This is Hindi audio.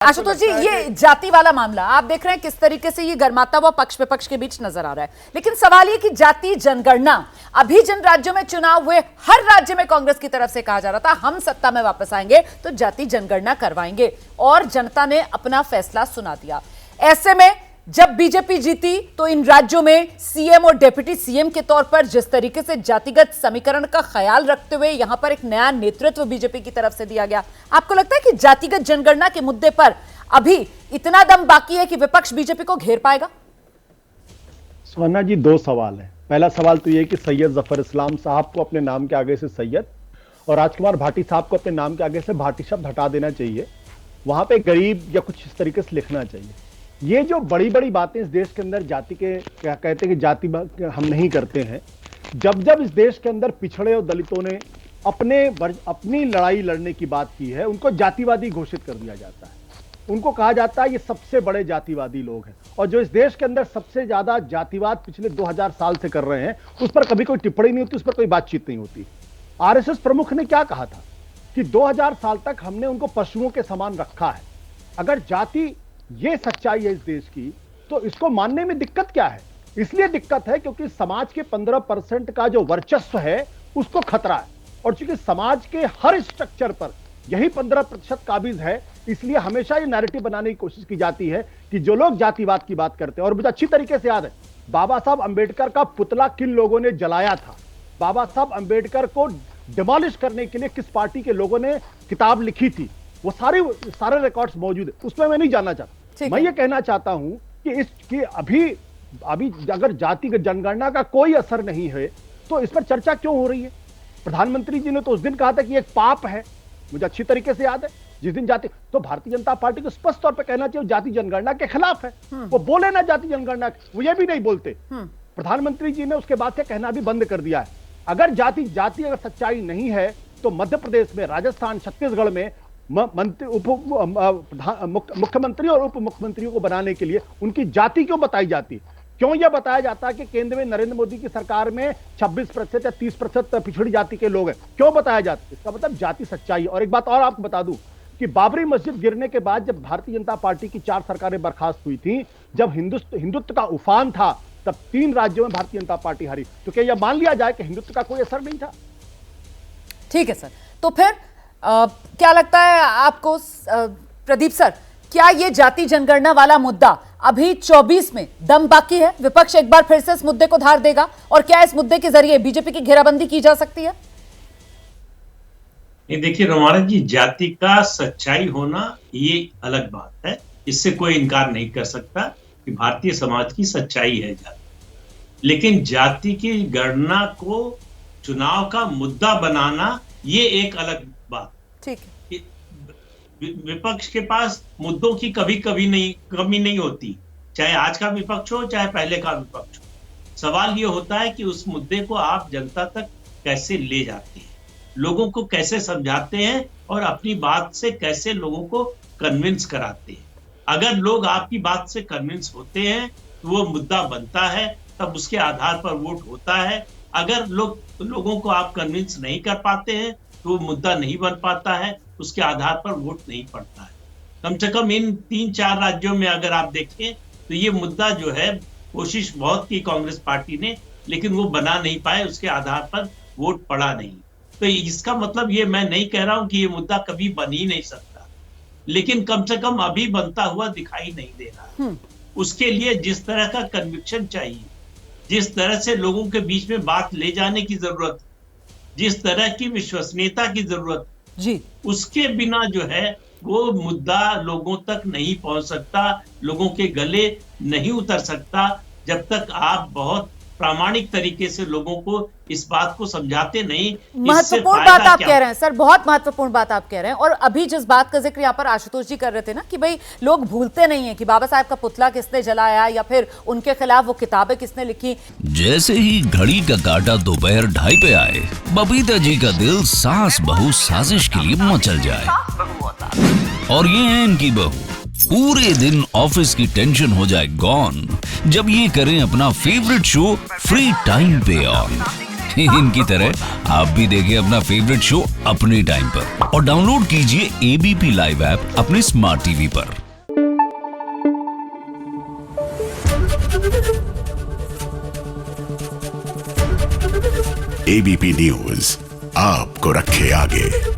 आशुतोष जी, ये जाति वाला मामला आप देख रहे हैं किस तरीके से ये गर्माता हुआ पक्ष विपक्ष के बीच नजर आ रहा है। लेकिन सवाल ये कि जाति जनगणना, अभी जिन राज्यों में चुनाव हुए हर राज्य में कांग्रेस की तरफ से कहा जा रहा था हम सत्ता में वापस आएंगे तो जाति जनगणना करवाएंगे, और जनता ने अपना फैसला सुना दिया। ऐसे में जब बीजेपी जीती तो इन राज्यों में सीएम और डिप्टी सीएम के तौर पर जिस तरीके से जातिगत समीकरण का ख्याल रखते हुए यहां पर एक नया नेतृत्व बीजेपी की तरफ से दिया गया, आपको लगता है कि जातिगत जनगणना के मुद्दे पर अभी इतना दम बाकी है कि विपक्ष बीजेपी को घेर पाएगा? स्वर्णा जी, दो सवाल है। पहला सवाल तो यह कि सैयद जफर इस्लाम साहब को अपने नाम के आगे से सैयद और राजकुमार भाटी साहब को अपने नाम के आगे से भाटी शब्द हटा देना चाहिए। वहां पे गरीब या कुछ इस तरीके से लिखना चाहिए। ये जो बड़ी बड़ी बातें इस देश के अंदर जाति के क्या कहते हैं कि जाति हम नहीं करते हैं, जब जब इस देश के अंदर पिछड़े और दलितों ने अपनी लड़ाई लड़ने की बात की है, उनको जातिवादी घोषित कर दिया जाता है। उनको कहा जाता है ये सबसे बड़े जातिवादी लोग हैं, और जो इस देश के अंदर सबसे ज्यादा जातिवाद पिछले 2000 साल से कर रहे हैं उस पर कभी कोई टिप्पणी नहीं होती, उस पर कोई बातचीत नहीं होती। आरएसएस प्रमुख ने क्या कहा था कि 2000 साल तक हमने उनको पशुओं के समान रखा है। अगर जाति ये सच्चाई है इस देश की, तो इसको मानने में दिक्कत क्या है? इसलिए दिक्कत है क्योंकि समाज के 15% का जो वर्चस्व है उसको खतरा है, और चूंकि समाज के हर स्ट्रक्चर पर यही 15% काबिज है, इसलिए हमेशा ये नैरेटिव बनाने की कोशिश की जाती है कि जो लोग जातिवाद की बात करते हैं, और मुझे अच्छी तरीके से याद है बाबा साहब अंबेडकर का पुतला किन लोगों ने जलाया था, बाबा साहब अंबेडकर को डिमोलिश करने के लिए किस पार्टी के लोगों ने किताब लिखी थी, वो सारे रिकॉर्ड्स मौजूद है। उसमें मैं नहीं जानना चाहता। मैं ये कहना चाहता हूं कि अभी अगर जाति जनगणना का कोई असर नहीं है तो इस पर चर्चा क्यों हो रही है? प्रधानमंत्री जी ने तो उस दिन कहा था कि एक पाप है, मुझे अच्छी तरीके से याद है, जिस दिन जाति, तो भारतीय जनता पार्टी को स्पष्ट तौर पर कहना चाहिए जाति जनगणना के खिलाफ है। वो बोले ना जाति जनगणना, वो ये भी नहीं बोलते। प्रधानमंत्री जी ने उसके बाद से कहना भी बंद कर दिया है। अगर जाति अगर सच्चाई नहीं है तो मध्य प्रदेश में, राजस्थान, छत्तीसगढ़ में मुख्यमंत्री और उप मुख्यमंत्रियों को बनाने के लिए उनकी जाति क्यों बताई जाती है? क्यों यह बताया जाता है कि केंद्र में नरेंद्र मोदी की सरकार में 26% या 30% पिछड़ी जाति के लोग हैं? क्यों बताया जाता है? इसका मतलब जाति सच्चाई। और एक बात और आपको बता दूं कि बाबरी मस्जिद गिरने के बाद जब भारतीय जनता पार्टी की 4 सरकारें बर्खास्त हुई थी, जब हिंदुत्व का उफान था, तब 3 राज्यों में भारतीय जनता पार्टी हारी। तो क्या यह मान लिया जाए कि हिंदुत्व का कोई असर नहीं था? ठीक है सर, तो फिर क्या लगता है आपको प्रदीप सर, क्या ये जाति जनगणना वाला मुद्दा अभी 24 में दम बाकी है? विपक्ष एक बार फिर से इस मुद्दे को धार देगा, और क्या इस मुद्दे के जरिए बीजेपी की घेराबंदी की जा सकती है? ये देखिए रमारत जी, जाति का सच्चाई होना ये अलग बात है, इससे कोई इनकार नहीं कर सकता कि भारतीय समाज की सच्चाई है जाति। लेकिन जाति की गणना को चुनाव का मुद्दा बनाना ये एक अलग बात। ठीक है, विपक्ष के पास मुद्दों की कभी कमी नहीं होती, चाहे आज का विपक्ष हो चाहे पहले का विपक्ष हो। सवाल ये होता है कि उस मुद्दे को आप जनता तक कैसे ले जाते हैं, लोगों को कैसे समझाते हैं, और अपनी बात से कैसे लोगों को कन्विंस कराते हैं। अगर लोग आपकी बात से कन्विंस होते हैं तो वो मुद्दा बनता है, तब उसके आधार पर वोट होता है। अगर लोगों को आप कन्विंस नहीं कर पाते हैं तो वो मुद्दा नहीं बन पाता है, उसके आधार पर वोट नहीं पड़ता है। कम से कम इन 3-4 राज्यों में अगर आप देखें तो ये मुद्दा जो है, कोशिश बहुत की कांग्रेस पार्टी ने, लेकिन वो बना नहीं पाए, उसके आधार पर वोट पड़ा नहीं। तो इसका मतलब ये मैं नहीं कह रहा हूं कि ये मुद्दा कभी बन ही नहीं सकता, लेकिन कम से कम अभी बनता हुआ दिखाई नहीं दे रहा। उसके लिए जिस तरह का कन्विक्शन चाहिए, जिस तरह से लोगों के बीच में बात ले जाने की जरूरत, जिस तरह की विश्वसनीयता की जरूरत जी, उसके बिना जो है वो मुद्दा लोगों तक नहीं पहुंच सकता, लोगों के गले नहीं उतर सकता, जब तक आप बहुत प्रामाणिक तरीके से लोगों को इस बात को समझाते नहीं। महत्वपूर्ण बात आप कह रहे हैं सर, बहुत महत्वपूर्ण बात आप कह रहे हैं। और अभी जिस बात का जिक्र यहाँ पर आशुतोष जी कर रहे थे ना कि भाई लोग भूलते नहीं है कि बाबा साहब का पुतला किसने जलाया या फिर उनके खिलाफ वो किताबें किसने लिखी। जैसे ही घड़ी का काटा दोपहर 2:30 पे आए, बबीता जी का दिल सास बहू साजिश के लिए मचल जाए। और ये है इनकी बहू, पूरे दिन ऑफिस की टेंशन हो जाए गॉन जब ये करें अपना फेवरेट शो फ्री टाइम पे ऑन। इनकी तरह आप भी देखिए अपना फेवरेट शो अपने टाइम पर और डाउनलोड कीजिए एबीपी लाइव ऐप अपने स्मार्ट टीवी पर। एबीपी न्यूज आपको रखे आगे।